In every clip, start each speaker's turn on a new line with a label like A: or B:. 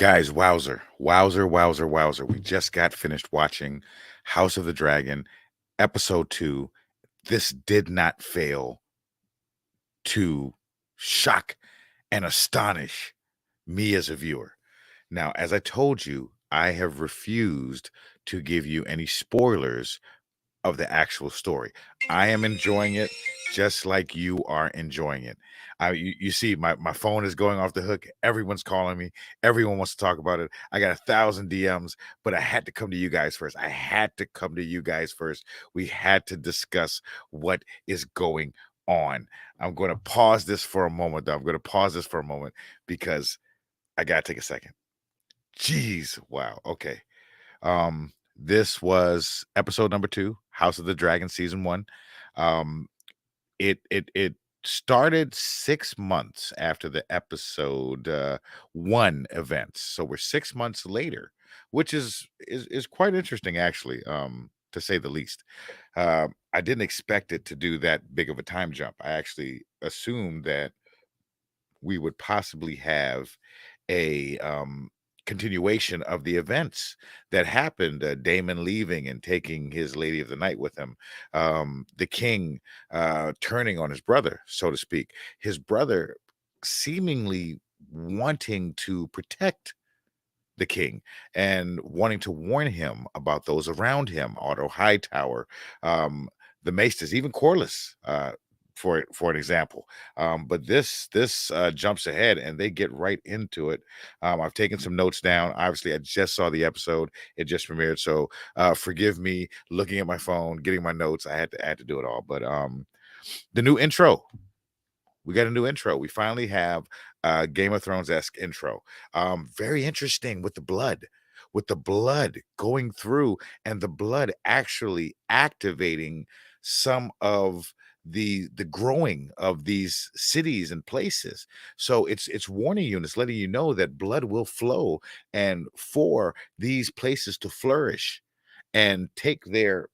A: Guys, wowzer. We just got finished watching House of the Dragon, episode 2. This did not fail to shock and astonish me as a viewer. Now, as I told you, I have refused to give you any spoilers of the actual story. I am enjoying it just like you are enjoying it. You see, my phone is going off the hook. Everyone's calling me. Everyone wants to talk about it. I got 1,000 DMs, but I had to come to you guys first. I had to come to you guys first. We had to discuss what is going on. I'm going to pause this for a moment, though. I'm going to pause this for a moment because I got to take a second. Jeez, wow. Okay. This was episode number 2, House of the Dragon, season 1. It started 6 months after the episode 1 events. So we're 6 months later, which is quite interesting actually, to say the least. I didn't expect it to do that big of a time jump. I actually assumed that we would possibly have a continuation of the events that happened. Damon leaving and taking his lady of the night with him. The king turning on his brother, so to speak. His brother seemingly wanting to protect the king and wanting to warn him about those around him, Otto Hightower, the Maesters, even Corlys, for an example. But this jumps ahead and they get right into it. I've taken some notes down. Obviously, I just saw the episode; it just premiered, so forgive me looking at my phone, getting my notes. I had to do it all. But the new intro. We got a new intro. We finally have a Game of Thrones-esque intro. Very interesting with the blood going through and the blood actually activating some of the growing of these cities and places. So it's warning you and it's letting you know that blood will flow, and for these places to flourish and take the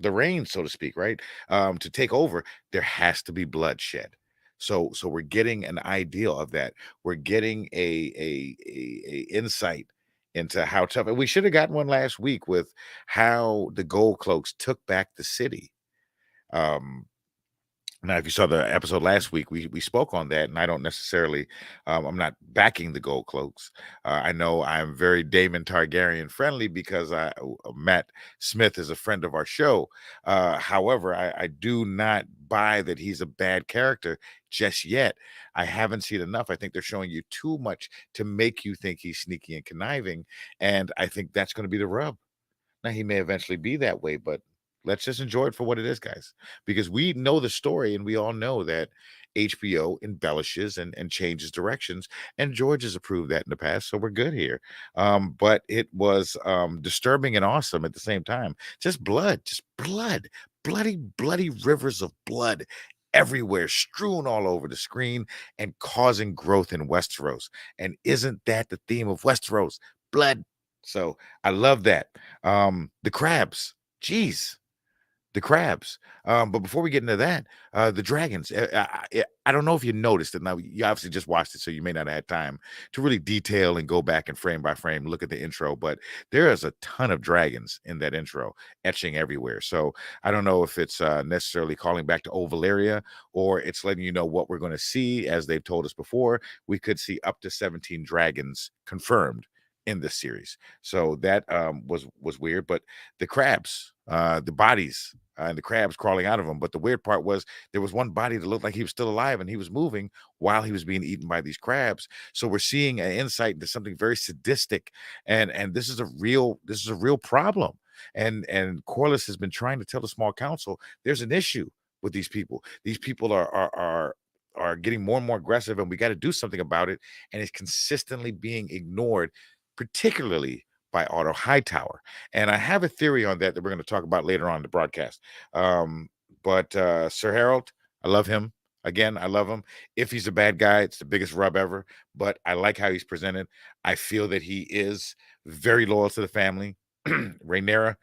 A: reins, so to speak, right? To take over, there has to be bloodshed. So we're getting an ideal of that. We're getting a insight into how tough, and we should have gotten one last week with how the Gold Cloaks took back the city. Um, Now, if you saw the episode last week, we spoke on that, and I don't necessarily, I'm not backing the Gold Cloaks. I know I'm very Daemon Targaryen friendly because Matt Smith is a friend of our show. However, I do not buy that he's a bad character just yet. I haven't seen enough. I think they're showing you too much to make you think he's sneaky and conniving, and I think that's going to be the rub. Now, he may eventually be that way, but let's just enjoy it for what it is, guys, because we know the story and we all know that HBO embellishes and changes directions, and George has approved that in the past, so we're good here. But it was disturbing and awesome at the same time. Just blood, bloody rivers of blood everywhere, strewn all over the screen and causing growth in Westeros. And isn't that the theme of Westeros? Blood. So I love that. The crabs, geez, the crabs. But before we get into that, the dragons. I don't know if you noticed it. Now you obviously just watched it, so you may not have had time to really detail and go back and frame by frame look at the intro. But there is a ton of dragons in that intro, etching everywhere. So I don't know if it's necessarily calling back to Old Valyria, or it's letting you know what we're going to see. As they've told us before, we could see up to 17 dragons confirmed in this series. So that was weird. But the crabs, the bodies, and the crabs crawling out of them. But the weird part was there was one body that looked like he was still alive and he was moving while he was being eaten by these crabs. So we're seeing an insight into something very sadistic, and this is a real problem. And Corliss has been trying to tell the small council there's an issue with these people. These people are getting more and more aggressive, and we got to do something about it. And it's consistently being ignored, particularly by Otto Hightower. And I have a theory on that we're going to talk about later on in the broadcast. But Sir Harold, I love him. Again, I love him. If he's a bad guy, it's the biggest rub ever. But I like how he's presented. I feel that he is very loyal to the family. Rhaenyra,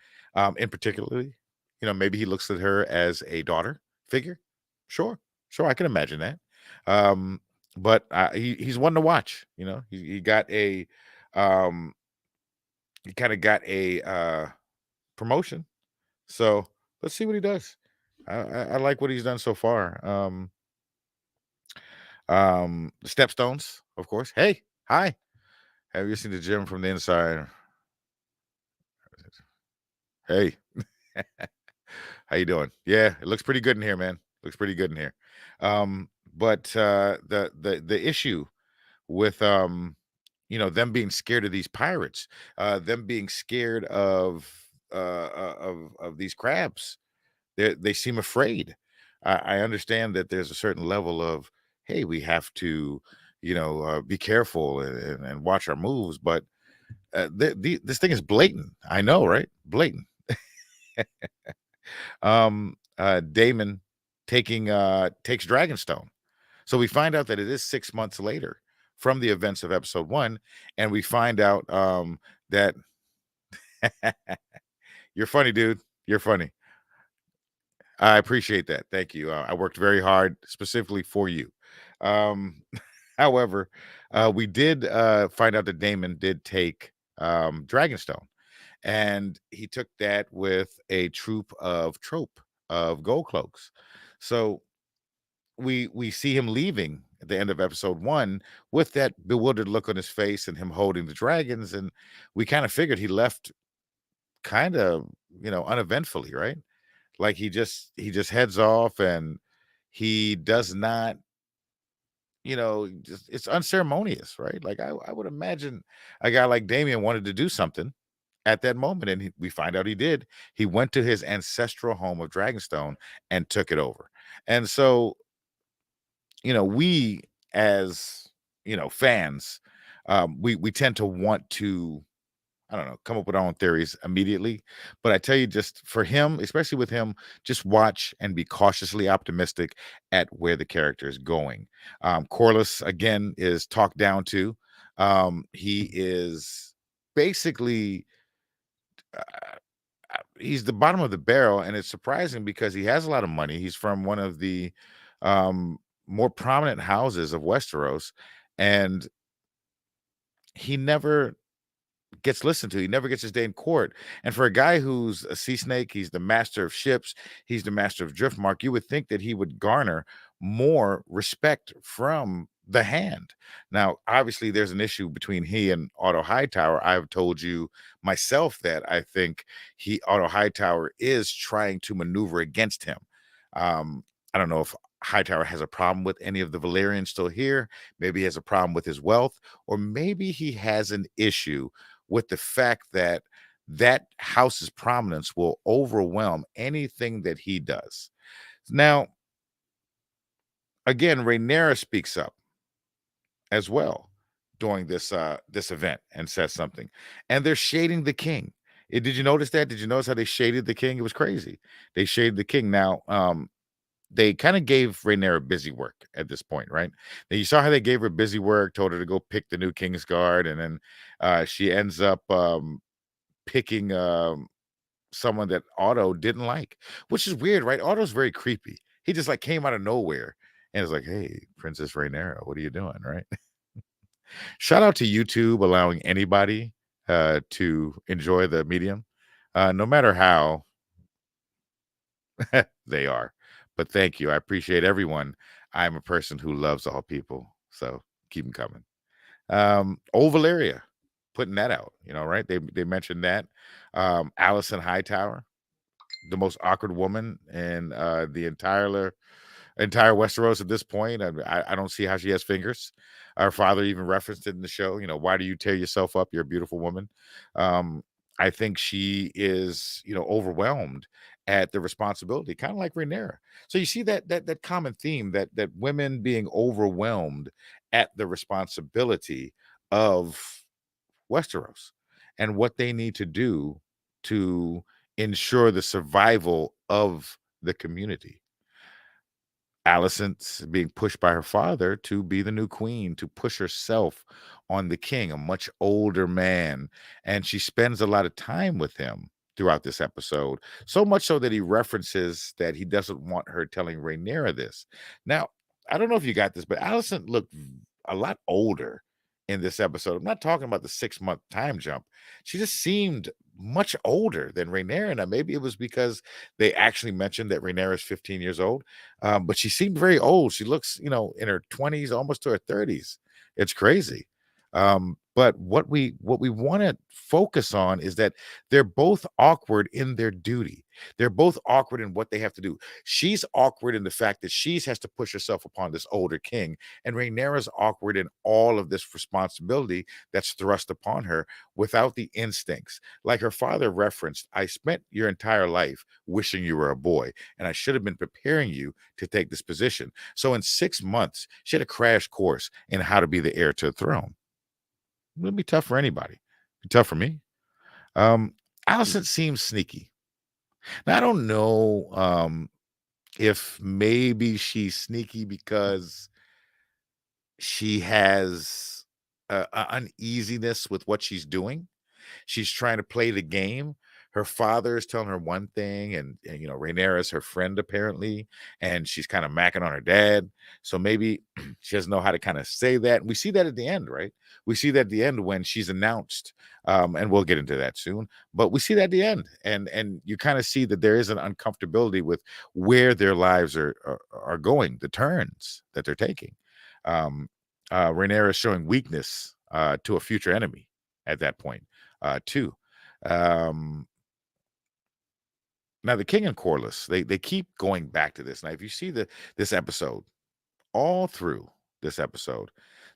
A: in particularly, maybe he looks at her as a daughter figure. Sure, I can imagine that. But he's one to watch. He got Um, he kind of got a promotion. So let's see what he does. I like what he's done so far. The Stepstones, of course. Hey, hi. Have you seen the gym from the inside? Hey, how you doing? Yeah, it looks pretty good in here, man. Looks pretty good in here. But the issue with them being scared of these pirates, them being scared of these crabs. They seem afraid. I understand that there's a certain level of, hey, we have to, be careful and watch our moves, but this thing is blatant. I know, right? Blatant. Damon takes Dragonstone. So we find out that it is 6 months later from the events of episode one, and we find out that you're funny, dude. You're funny. I appreciate that. Thank you. I worked very hard specifically for you. Um, however, we did find out that Damon did take Dragonstone, and he took that with a troop of gold cloaks. So we see him leaving at the end of episode one with that bewildered look on his face and him holding the dragons, and we kind of figured he left kind of uneventfully, right? Like he just heads off, and he does not, just it's unceremonious, right? Like I would imagine a guy like Damien wanted to do something at that moment, and we find out he did. He went to his ancestral home of Dragonstone and took it over. And so, we as fans, we tend to want to, I don't know, come up with our own theories immediately. But I tell you, just for him, especially with him, just watch and be cautiously optimistic at where the character is going. Corliss, again, is talked down to. He is basically, he's the bottom of the barrel. And it's surprising because he has a lot of money. He's from one of the more prominent houses of Westeros. And he never gets listened to. He never gets his day in court. And for a guy who's a sea snake, he's the master of ships, he's the master of Driftmark, you would think that he would garner more respect from the hand. Now, obviously, there's an issue between he and Otto Hightower. I've told you myself that I think Otto Hightower is trying to maneuver against him. I don't know if Hightower has a problem with any of the Valyrians still here. Maybe he has a problem with his wealth, or maybe he has an issue with the fact that that house's prominence will overwhelm anything that he does. Now, again, Rhaenyra speaks up as well during this event and says something, and they're shading the king. Did you notice that? Did you notice how they shaded the king? It was crazy. They shaded the king. Now, they kind of gave Rhaenyra busy work at this point, right? Now, you saw how they gave her busy work, told her to go pick the new King's Guard, and then she ends up picking someone that Otto didn't like, which is weird, right? Otto's very creepy. He just like came out of nowhere and was like, "Hey, Princess Rhaenyra, what are you doing?" Right? Shout out to YouTube allowing anybody to enjoy the medium, no matter how they are. But thank you. I appreciate everyone. I'm a person who loves all people. So keep them coming. Old Valeria, putting that out, right? They mentioned that. Allison Hightower, the most awkward woman in the entire Westeros at this point. I don't see how she has fingers. Our father even referenced it in the show. Why do you tear yourself up? You're a beautiful woman. Um, I think she is, overwhelmed at the responsibility, kind of like Rhaenyra. So you see that common theme that women being overwhelmed at the responsibility of Westeros and what they need to do to ensure the survival of the community. Alicent's being pushed by her father to be the new queen, to push herself on the king, a much older man. And she spends a lot of time with him throughout this episode, so much so that he references that he doesn't want her telling Rhaenyra this. Now, I don't know if you got this, but Alicent looked a lot older in this episode. I'm not talking about the 6-month time jump. She just seemed much older than Rhaenyra. Now, maybe it was because they actually mentioned that Rhaenyra is 15 years old, but she seemed very old. She looks, in her 20s, almost to her 30s. It's crazy. But what we want to focus on is that they're both awkward in their duty. They're both awkward in what they have to do. She's awkward in the fact that she has to push herself upon this older king, and Rhaenyra's awkward in all of this responsibility that's thrust upon her without the instincts. Like her father referenced, I spent your entire life wishing you were a boy, and I should have been preparing you to take this position. So in 6 months, she had a crash course in how to be the heir to the throne. It'll be tough for anybody. Be tough for me. Um, Allison seems sneaky. Now I don't know if maybe she's sneaky because she has a uneasiness with what she's doing. She's trying to play the game. Her father is telling her one thing, and Rhaenyra is her friend apparently, and she's kind of macking on her dad. So maybe she doesn't know how to kind of say that. And we see that at the end, right? We see that at the end when she's announced, and we'll get into that soon. But we see that at the end, and you kind of see that there is an uncomfortability with where their lives are going, the turns that they're taking. Um, Rhaenyra is showing weakness to a future enemy at that point too. Um, Now the King and Corlys, they keep going back to this. Now, if you see this episode, all through this episode,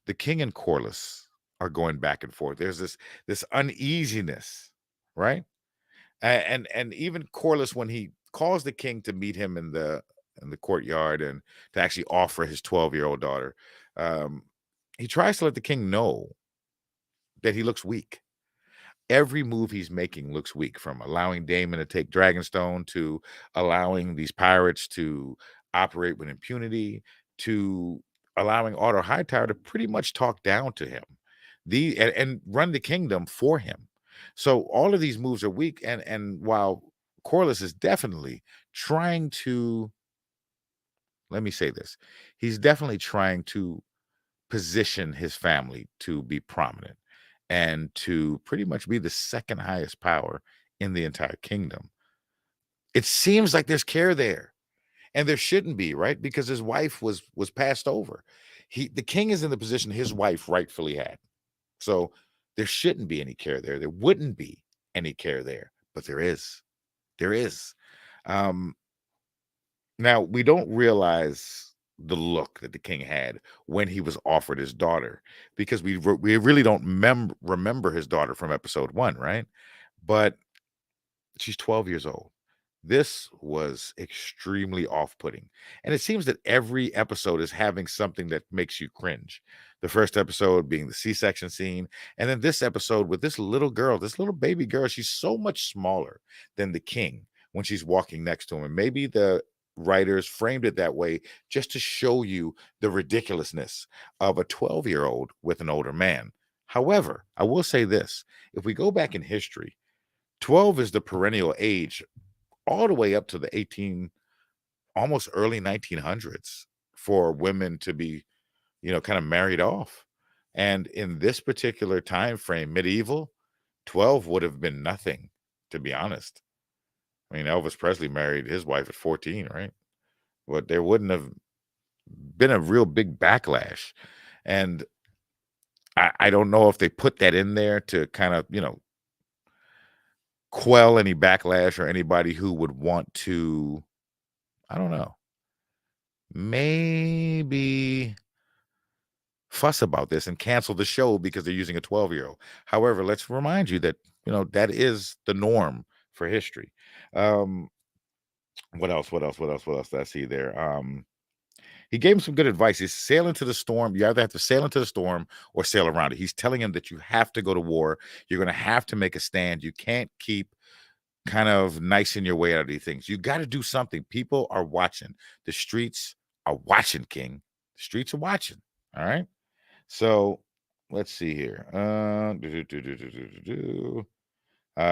A: the King and Corlys are going back and forth. There's this uneasiness, right? And even Corlys, when he calls the king to meet him in the courtyard and to actually offer his 12-year-old daughter, um, he tries to let the king know that he looks weak. Every move he's making looks weak, from allowing Damon to take Dragonstone to allowing these pirates to operate with impunity to allowing Otto Hightower to pretty much talk down to him, and run the kingdom for him. So all of these moves are weak, and while Corlys is definitely trying to, let me say this, he's definitely trying to position his family to be prominent and to pretty much be the second highest power in the entire kingdom. It seems like there's care there, and there shouldn't be, right? Because his wife was passed over. The king is in the position his wife rightfully had. So there shouldn't be any care there. There wouldn't be any care there, but there is. There is. Um, Now, we don't realize the look that the king had when he was offered his daughter, because we really don't remember his daughter from episode 1, right? But she's 12 years old. This was extremely off-putting, and it seems that every episode is having something that makes you cringe. The first episode being the C-section scene, and then this episode with this little girl, this little baby girl. She's so much smaller than the king when she's walking next to him, and maybe the writers framed it that way just to show you the ridiculousness of a 12-year-old with an older man. However, I will say this: if we go back in history, 12 is the perennial age all the way up to the 18, almost early 1900s, for women to be, kind of married off. And in this particular time frame, medieval, 12 would have been nothing, to be honest. I mean, Elvis Presley married his wife at 14, right? But there wouldn't have been a real big backlash. And I don't know if they put that in there to kind of, quell any backlash or anybody who would want to, I don't know, maybe fuss about this and cancel the show because they're using a 12-year-old. However, let's remind you that, that is the norm for history. Um, what else? What else? What else? What else did I see there? He gave him some good advice. He's sail into the storm. You either have to sail into the storm or sail around it. He's telling him that you have to go to war. You're going to have to make a stand. You can't keep kind of nicing your way out of these things. You got to do something. People are watching. The streets are watching, King. The streets are watching. All right. So let's see here.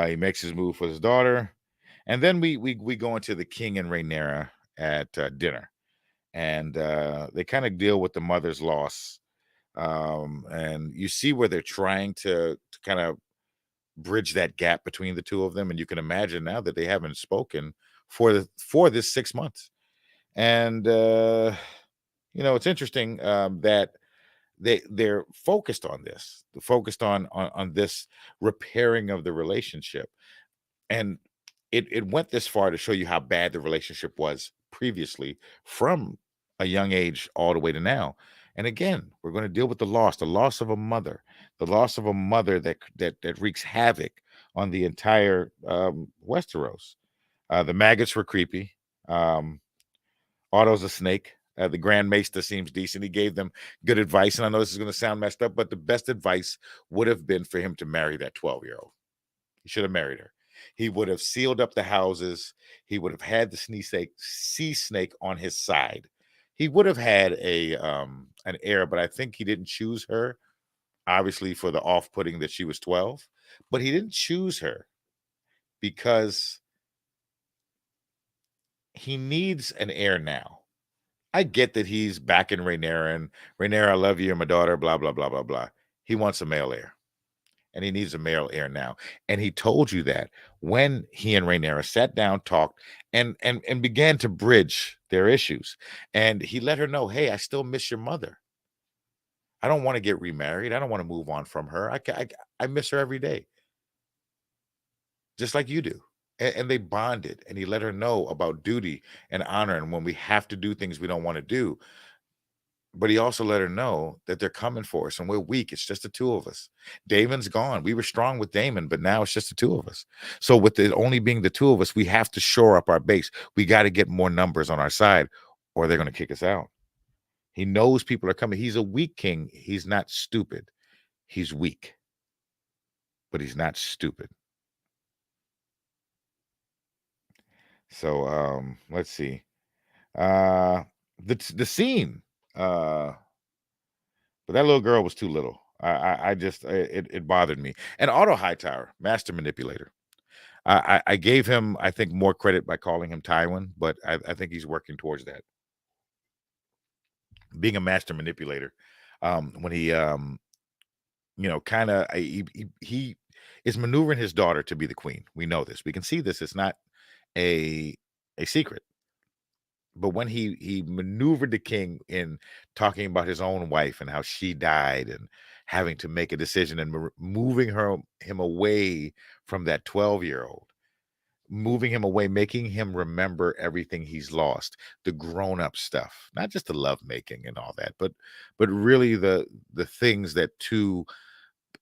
A: He makes his move for his daughter, and then we go into the king and Rhaenyra at dinner, and they kind of deal with the mother's loss. And you see where they're trying to kind of bridge that gap between the two of them, and you can imagine now that they haven't spoken for this 6 months. And it's interesting that they're focused on this, focused on this repairing of the relationship. And it went this far to show you how bad the relationship was previously, from a young age all the way to now. And again, we're going to deal with the loss of a mother, the loss of a mother that wreaks havoc on the entire Westeros. The maggots were creepy. um Otto's a snake. The Grand Maester seems decent. He gave them good advice, and I know this is going to sound messed up, but the best advice would have been for him to marry that 12-year-old. He should have married her. He would have sealed up the houses. He would have had the sea snake on his side. He would have had an heir, but I think he didn't choose her, obviously for the off-putting that she was 12. But he didn't choose her because he needs an heir now. I get that he's backing Rhaenyra, and Rhaenyra, I love you, you're my daughter, blah, blah, blah, blah, blah. He wants a male heir, and he needs a male heir now. And he told you that when he and Rhaenyra sat down, talked, and began to bridge their issues. And he let her know, hey, I still miss your mother. I don't want to get remarried. I don't want to move on from her. I miss her every day, just like you do. And they bonded, and he let her know about duty and honor, and when we have to do things we don't want to do. But he also let her know that they're coming for us and we're weak. It's just the two of us. Damon's gone. We were strong with Damon, but now it's just the two of us. So with it only being the two of us, we have to shore up our base. We got to get more numbers on our side, or they're going to kick us out. He knows people are coming. He's a weak king. He's not stupid. He's weak, but he's not stupid. So let's see. Uh the scene. But that little girl was too little. I just it bothered me. And Otto Hightower, master manipulator. I gave him, I think, more credit by calling him Tywin, but I think he's working towards that, being a master manipulator. When he kind of he is maneuvering his daughter to be the queen. We know this. We can see this. It's not a secret. But when he maneuvered the king in talking about his own wife and how she died, and having to make a decision, and moving him away from that 12-year-old, moving him away, making him remember everything he's lost, the grown-up stuff, not just the love making and all that, but really the things that two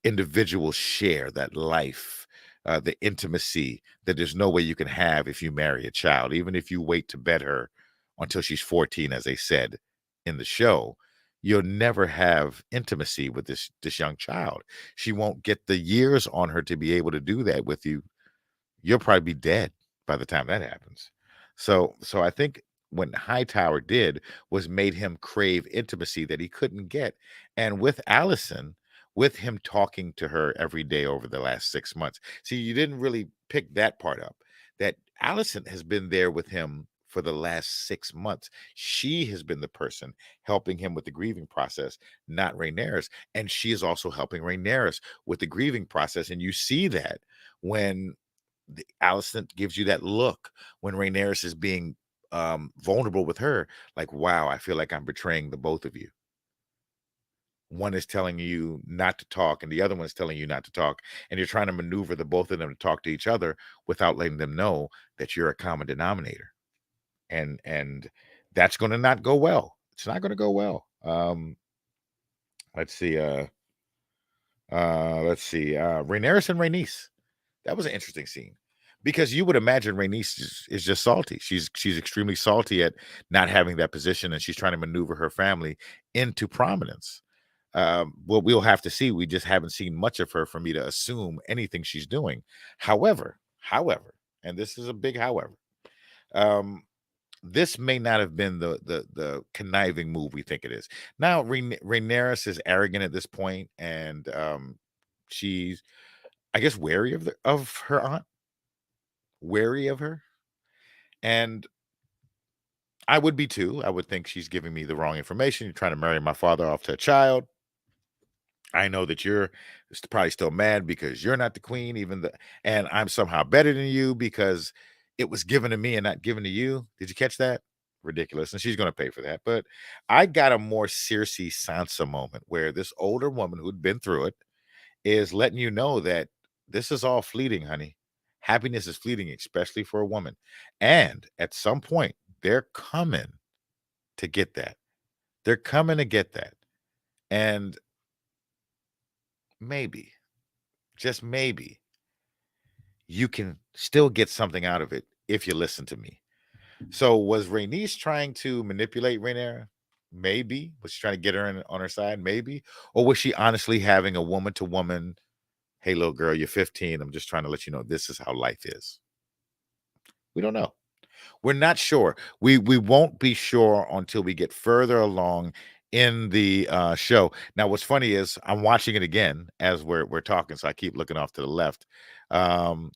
A: individuals share, that life, the intimacy that there's no way you can have if you marry a child, even if you wait to bed her until she's 14, as they said in the show. You'll never have intimacy with this young child. She won't get the years on her to be able to do that with you. You'll probably be dead by the time that happens. So I think when Hightower did was made him crave intimacy that he couldn't get. And with Allison, with him talking to her every day over the last 6 months. See, you didn't really pick that part up. That Allison has been there with him for the last 6 months. She has been the person helping him with the grieving process, not Rhaenyra's. And she is also helping Rhaenyra's with the grieving process. And you see that when Allison gives you that look, when Rhaenyra is being vulnerable with her, like, wow, I feel like I'm betraying the both of you. One is telling you not to talk, and the other one is telling you not to talk, and you're trying to maneuver the both of them to talk to each other without letting them know that you're a common denominator. And that's going to not go well. It's not going to go well. Let's see. Rhaenyra and Rhaenys. That was an interesting scene, because you would imagine Rhaenys is just salty. She's extremely salty at not having that position, and she's trying to maneuver her family into prominence. Well, we'll have to see. We just haven't seen much of her for me to assume anything she's doing. However, and this is a big however, um, this may not have been the conniving move we think it is. Now, Rhaenyra is arrogant at this point, and she's, I guess, wary of her aunt, wary of her, and I would be too. I would think she's giving me the wrong information. You're trying to marry my father off to a child. I know that you're probably still mad because you're not the queen, and I'm somehow better than you because it was given to me and not given to you. Did you catch that? Ridiculous. And she's going to pay for that. But I got a more Cersei Sansa moment where this older woman who'd been through it is letting you know that this is all fleeting, honey. Happiness is fleeting, especially for a woman. And at some point, they're coming to get that. They're coming to get that. And maybe, just maybe, you can still get something out of it if you listen to me. So was Rhaenys trying to manipulate Rhaenyra? Maybe. Was she trying to get her on her side? Maybe. Or was she honestly having a woman to woman, hey, little girl, you're 15. I'm just trying to let you know this is how life is. We don't know. We're not sure. We won't be sure until we get further along in the show. Now, what's funny is I'm watching it again as we're talking, so I keep looking off to the left. Um,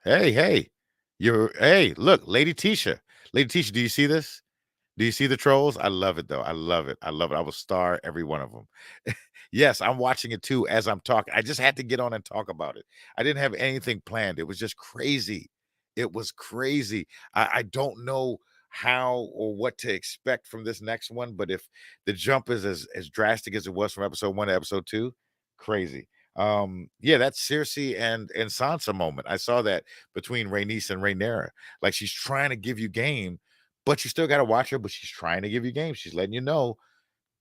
A: hey, hey, look, Lady Tisha. Lady Tisha, do you see this? Do you see the trolls? I love it though. I love it. I love it. I will star every one of them. Yes, I'm watching it too as I'm talking. I just had to get on and talk about it. I didn't have anything planned. It was just crazy. It was crazy. I don't know how or what to expect from this next one, but if the jump is as drastic as it was from episode 1 to episode 2, crazy. Yeah, that's Cersei and Sansa moment. I saw that between Rhaenys and Rhaenyra. Like she's trying to give you game, but you still got to watch her, but she's trying to give you game. She's letting you know,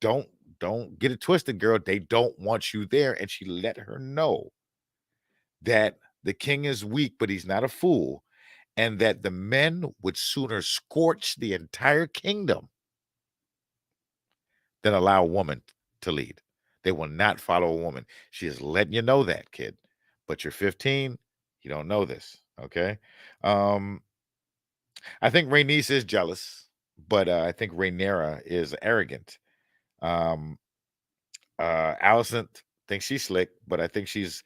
A: don't don't get it twisted, girl. They don't want you there. And she let her know that the king is weak, but he's not a fool, and that the men would sooner scorch the entire kingdom than allow a woman to lead. They will not follow a woman. She is letting you know that, kid. But you're 15, you don't know this. Okay. Um, I think Rhaenys is jealous, but I think Rhaenyra is arrogant. Um, Allison thinks she's slick, but I think she's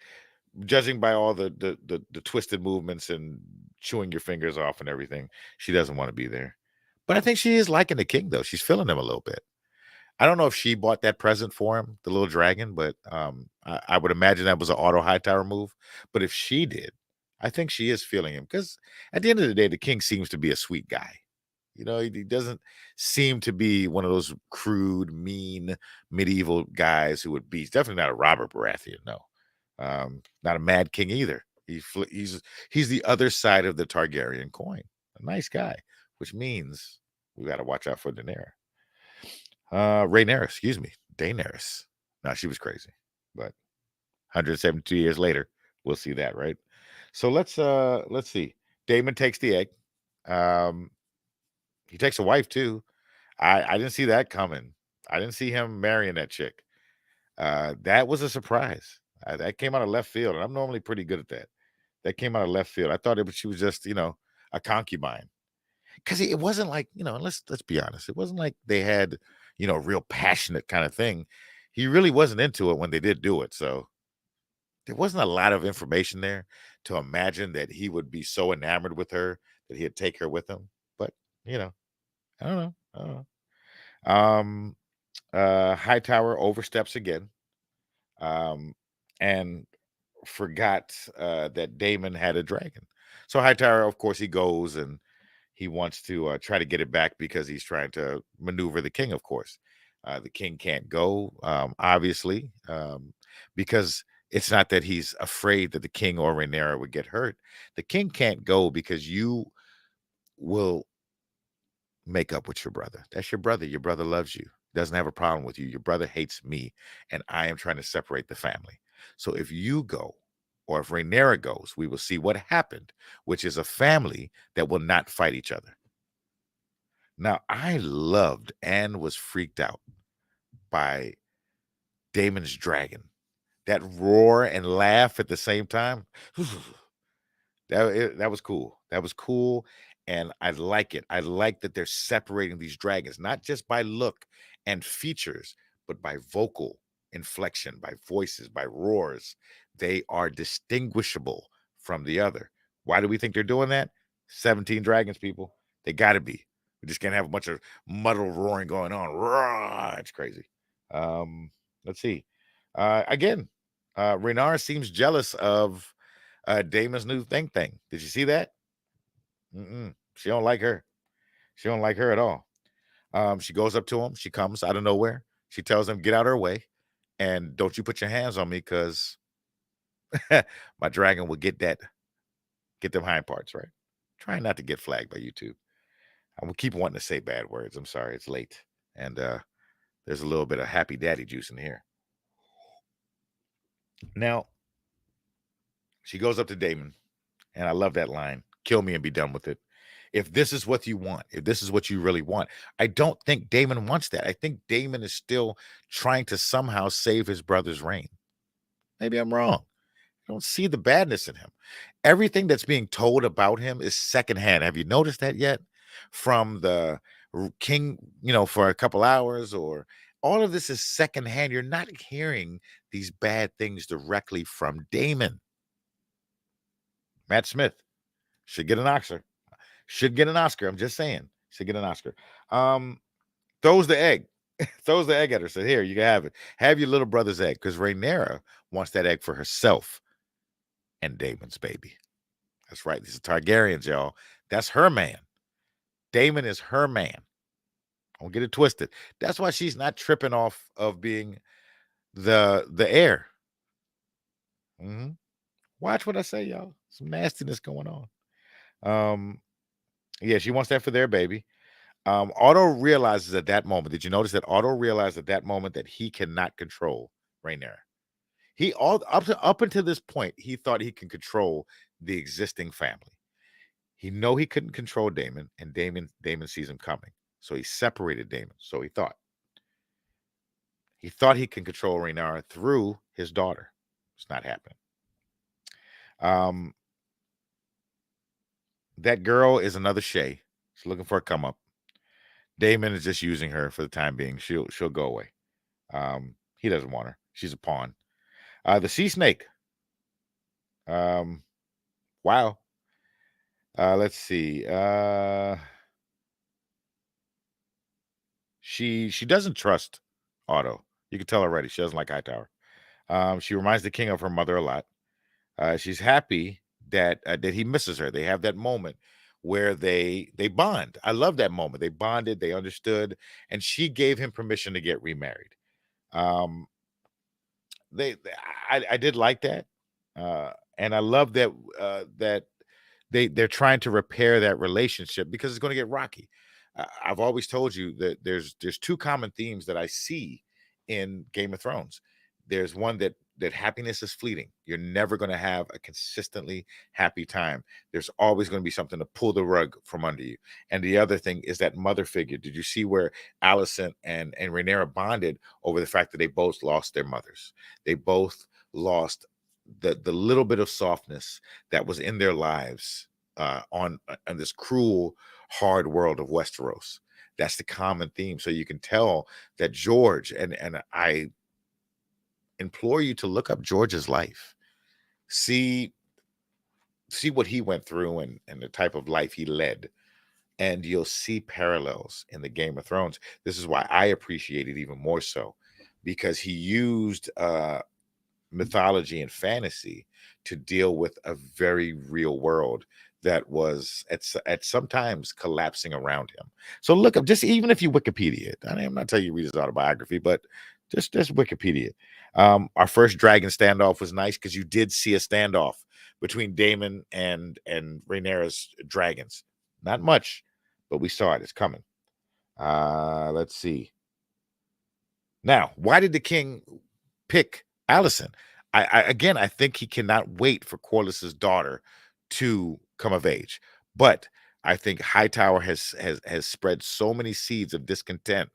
A: judging by all the twisted movements and chewing your fingers off and everything. She doesn't want to be there. But I think she is liking the king though. She's feeling him a little bit. I don't know if she bought that present for him, the little dragon, but I would imagine that was an auto high tower move. But if she did, I think she is feeling him because at the end of the day, the king seems to be a sweet guy. You know, he doesn't seem to be one of those crude, mean, medieval guys who would be. He's definitely not a Robert Baratheon, no. Not a Mad King either. He's the other side of the Targaryen coin. A nice guy, which means we got to watch out for Daenerys. Rhaenyra, excuse me, Daenerys. No, she was crazy, but 172 years later, we'll see that, right? So let's see. Daemon takes the egg. Um, he takes a wife too. I didn't see that coming. I didn't see him marrying that chick. That was a surprise. That came out of left field, and I'm normally pretty good at that. That came out of left field. I thought she was just, a concubine. Because it wasn't like, let's be honest. It wasn't like they had, a real passionate kind of thing. He really wasn't into it when they did do it. So there wasn't a lot of information there to imagine that he would be so enamored with her that he'd take her with him. But, I don't know. I don't know. Hightower oversteps again. And forgot that Damon had a dragon. So Hightower, of course, he goes and he wants to try to get it back because he's trying to maneuver the king, of course. The king can't go, obviously, because it's not that he's afraid that the king or Rhaenyra would get hurt. The king can't go because you will make up with your brother. That's your brother. Your brother loves you, doesn't have a problem with you. Your brother hates me, and I am trying to separate the family. So if you go, or if Rhaenyra goes, we will see what happened, which is a family that will not fight each other. Now, I loved and was freaked out by Damon's dragon. That roar and laugh at the same time. That was cool. That was cool, and I like it. I like that they're separating these dragons, not just by look and features, but by vocal inflection, by voices, by roars. They are distinguishable from the other. Why do we think they're doing that? 17 dragons, people. They got to be. We just can't have a bunch of muddled roaring going on. Roar! It's crazy. Let's see. Again, Renara seems jealous of Damon's new thing. Did you see that? She don't like her. She don't like her at all. She goes up to him. She comes out of nowhere. She tells him, "Get out of her way, and don't you put your hands on me, because my dragon will get them hind parts right." Trying not to get flagged by YouTube. I will keep wanting to say bad words. I'm sorry, it's late, and there's a little bit of happy daddy juice in here. Now she goes up to Damon, and I love that line: "Kill me and be done with it." If this is what you want, if this is what you really want, I don't think Damon wants that. I think Damon is still trying to somehow save his brother's reign. Maybe I'm wrong. I don't see the badness in him. Everything that's being told about him is secondhand. Have you noticed that yet? From the king, for a couple hours, or all of this is secondhand. You're not hearing these bad things directly from Damon. Matt Smith should get an Oscar. Should get an Oscar. I'm just saying. Should get an Oscar. Throws the egg. Throws the egg at her. Said, "Here, you can have it. Have your little brother's egg." Because Rhaenyra wants that egg for herself and Damon's baby. That's right. These are Targaryens, y'all. That's her man. Damon is her man. Don't get it twisted. That's why she's not tripping off of being the heir. Watch what I say, y'all. Some nastiness going on. Yeah, she wants that for their baby. Otto realizes at that moment. Did you notice that Otto realized at that moment that he cannot control Rhaenyra? He up until this point, he thought he can control the existing family. He couldn't control Damon, and Damon sees him coming. So he separated Damon. So he thought. He thought he can control Rhaenyra through his daughter. It's not happening. That girl is another Shay. She's looking for a come up. Damon is just using her for the time being. She'll go away. He doesn't want her. She's a pawn. The sea snake. Wow. Let's see. She doesn't trust Otto. You can tell already. She doesn't like Hightower. She reminds the king of her mother a lot. She's happy that he misses her. They have that moment where they bond. I love that moment. They bonded. They understood, and she gave him permission to get remarried. I did like that, and I love that that they're trying to repair that relationship, because it's going to get rocky. I've always told you that there's two common themes that I see in Game of Thrones. There's one that happiness is fleeting. You're never going to have a consistently happy time. There's always going to be something to pull the rug from under you. And the other thing is that mother figure. Did you see where Alicent and Rhaenyra bonded over the fact that they both lost their mothers? They both lost the little bit of softness that was in their lives on this cruel, hard world of Westeros. That's the common theme. So you can tell that George, and I implore you to look up George's life, see what he went through, and the type of life he led, and you'll see parallels in the Game of Thrones. This is why I appreciate it even more so, because he used mythology and fantasy to deal with a very real world that was at sometimes collapsing around him. So look up, just even if you Wikipedia it. I'm not telling you to read his autobiography, but just Wikipedia. Our first dragon standoff was nice, because you did see a standoff between Damon and Rhaenyra's dragons. Not much, but we saw it. It's coming. Let's see. Now, why did the king pick Alicent? I think he cannot wait for Corlys's daughter to come of age. But I think Hightower has spread so many seeds of discontent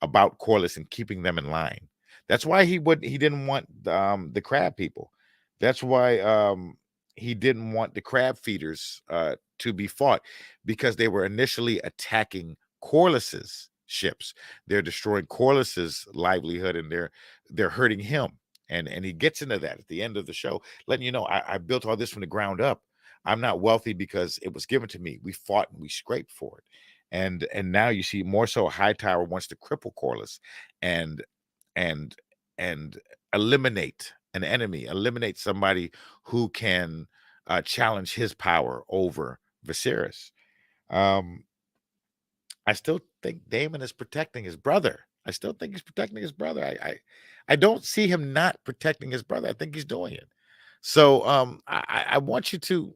A: about Corlys and keeping them in line. That's why he didn't want the crab people. That's why he didn't want the crab feeders to be fought, because they were initially attacking Corlys's ships. They're destroying Corlys's livelihood, and they're hurting him. And he gets into that at the end of the show, letting you know, I built all this from the ground up. I'm not wealthy because it was given to me. We fought and we scraped for it. And now you see more so Hightower wants to cripple Corlys, and and eliminate an enemy, eliminate somebody who can challenge his power over Viserys. Um, I still think Damon is protecting his brother. I still think he's protecting his brother. I don't see him not protecting his brother. I think he's doing it. So I want you to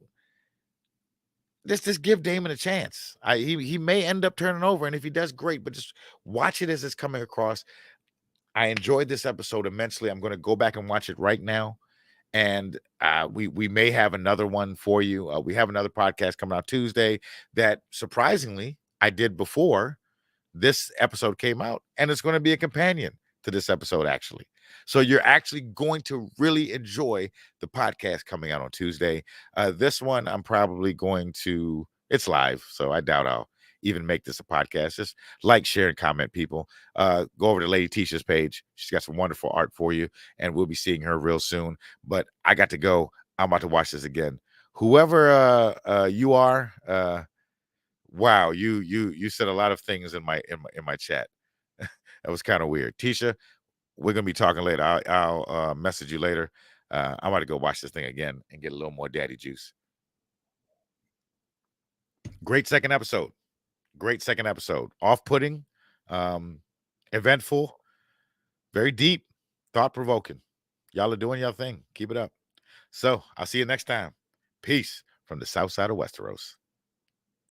A: just give Damon a chance. He may end up turning over, and if he does, great. But just watch it as it's coming across. I enjoyed this episode immensely. I'm going to go back and watch it right now, and we may have another one for you. We have another podcast coming out Tuesday that surprisingly I did before this episode came out, and it's going to be a companion to this episode, actually. So you're actually going to really enjoy the podcast coming out on Tuesday. This one, I'm probably going to, it's live, so I doubt I'll even make this a podcast. Just like, share, and comment, people. Go over to Lady Tisha's page. She's got some wonderful art for you, and we'll be seeing her real soon. But I got to go. I'm about to watch this again. Whoever you are, wow, you said a lot of things in my chat. That was kind of weird. Tisha, we're gonna be talking later. I'll message you later. I'm about to go watch this thing again and get a little more daddy juice. Great second episode. Great second episode. Off-putting, eventful, very deep, thought-provoking. Y'all are doing your thing. Keep it up. So I'll see you next time. Peace from the south side of Westeros.